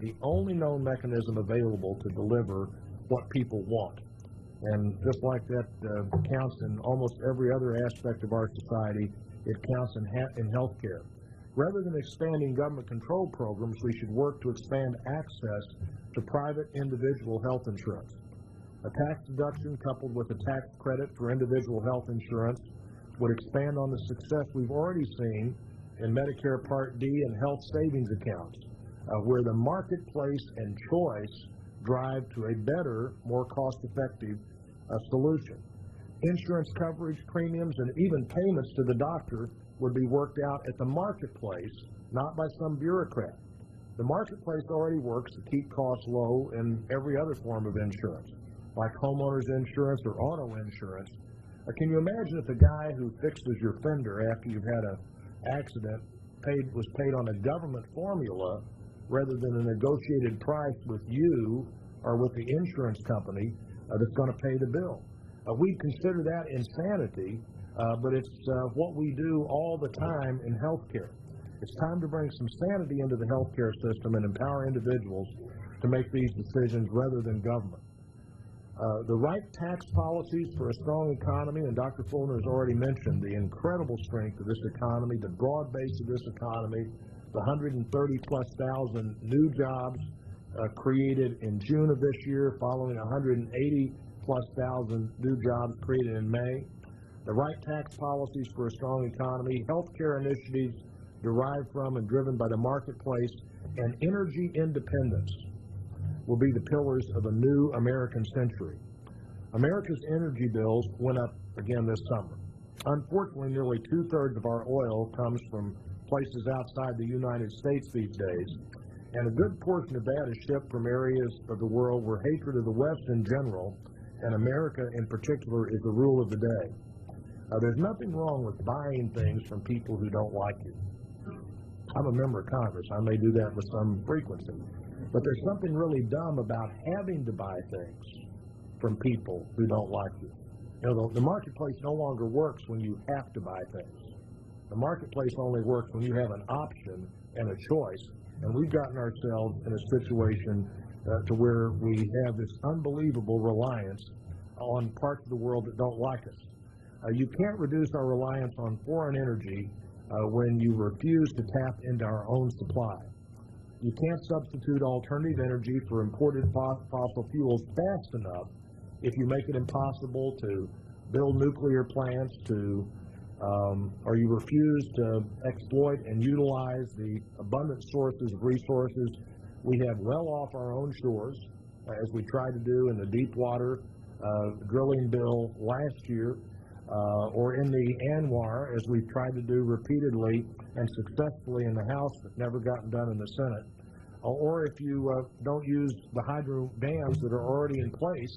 the only known mechanism available to deliver what people want. And just like that counts in almost every other aspect of our society, it counts in healthcare. Rather than expanding government control programs, we should work to expand access to private individual health insurance. A tax deduction coupled with a tax credit for individual health insurance would expand on the success we've already seen in Medicare Part D and health savings accounts, where the marketplace and choice drive to a better, more cost-effective solution. Insurance coverage, premiums, and even payments to the doctor would be worked out at the marketplace, not by some bureaucrat. The marketplace already works to keep costs low in every other form of insurance, like homeowners insurance or auto insurance. Can you imagine if the guy who fixes your fender after you've had an accident was paid on a government formula rather than a negotiated price with you or with the insurance company that's going to pay the bill? We consider that insanity, but it's what we do all the time in healthcare. It's time to bring some sanity into the healthcare system and empower individuals to make these decisions rather than government. The right tax policies for a strong economy, and Dr. Fulner has already mentioned the incredible strength of this economy, the broad base of this economy, the 130-plus thousand new jobs created in June of this year, following 180-plus thousand new jobs created in May. The right tax policies for a strong economy, healthcare initiatives derived from and driven by the marketplace, and energy independence will be the pillars of a new American century. America's energy bills went up again this summer. Unfortunately, nearly two-thirds of our oil comes from places outside the United States these days, and a good portion of that is shipped from areas of the world where hatred of the West in general, and America in particular, is the rule of the day. There's nothing wrong with buying things from people who don't like you. I'm a member of Congress. I may do that with some frequency. But there's something really dumb about having to buy things from people who don't like you. You know, the marketplace no longer works when you have to buy things. The marketplace only works when you have an option and a choice. And we've gotten ourselves in a situation to where we have this unbelievable reliance on parts of the world that don't like us. You can't reduce our reliance on foreign energy when you refuse to tap into our own supply. You can't substitute alternative energy for imported fossil fuels fast enough if you make it impossible to build nuclear plants, or you refuse to exploit and utilize the abundant sources of resources we have well off our own shores, as we tried to do in the deep water drilling bill last year, or in the ANWR, as we've tried to do repeatedly and successfully in the House but never gotten done in the Senate, or if you don't use the hydro dams that are already in place,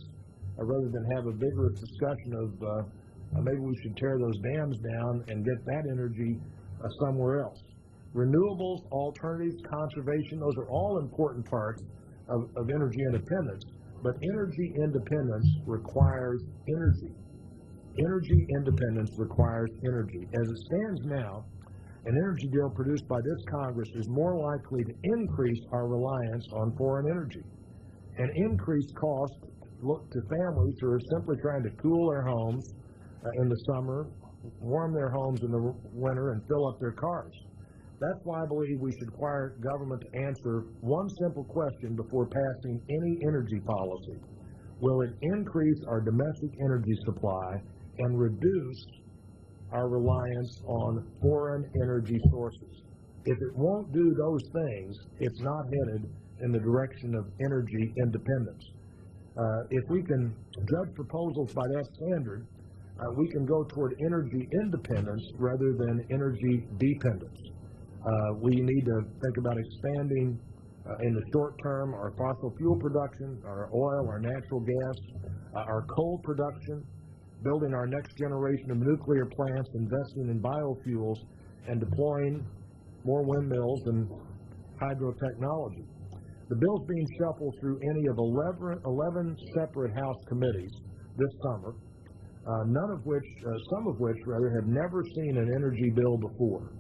rather than have a vigorous discussion of maybe we should tear those dams down and get that energy somewhere else. Renewables, alternatives, conservation, those are all important parts of energy independence, but energy independence requires energy. Energy independence requires energy. As it stands now, an energy deal produced by this Congress is more likely to increase our reliance on foreign energy and increase costs to families who are simply trying to cool their homes in the summer, warm their homes in the winter, and fill up their cars. That's why I believe we should require government to answer one simple question before passing any energy policy. Will it increase our domestic energy supply and reduce our reliance on foreign energy sources? If it won't do those things, it's not headed in the direction of energy independence. If we can judge proposals by that standard, we can go toward energy independence rather than energy dependence. We need to think about expanding in the short term our fossil fuel production, our oil, our natural gas, our coal production, building our next generation of nuclear plants, investing in biofuels, and deploying more windmills and hydro technology. The bill's being shuffled through any of 11 separate House committees this summer, some of which have never seen an energy bill before.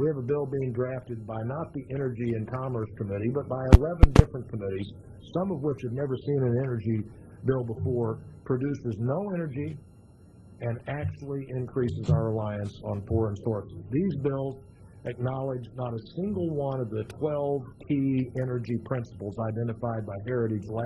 We have a bill being drafted by not the Energy and Commerce Committee, but by 11 different committees, some of which have never seen an energy bill before, produces no energy and actually increases our reliance on foreign sources. These bills acknowledge not a single one of the 12 key energy principles identified by Heritage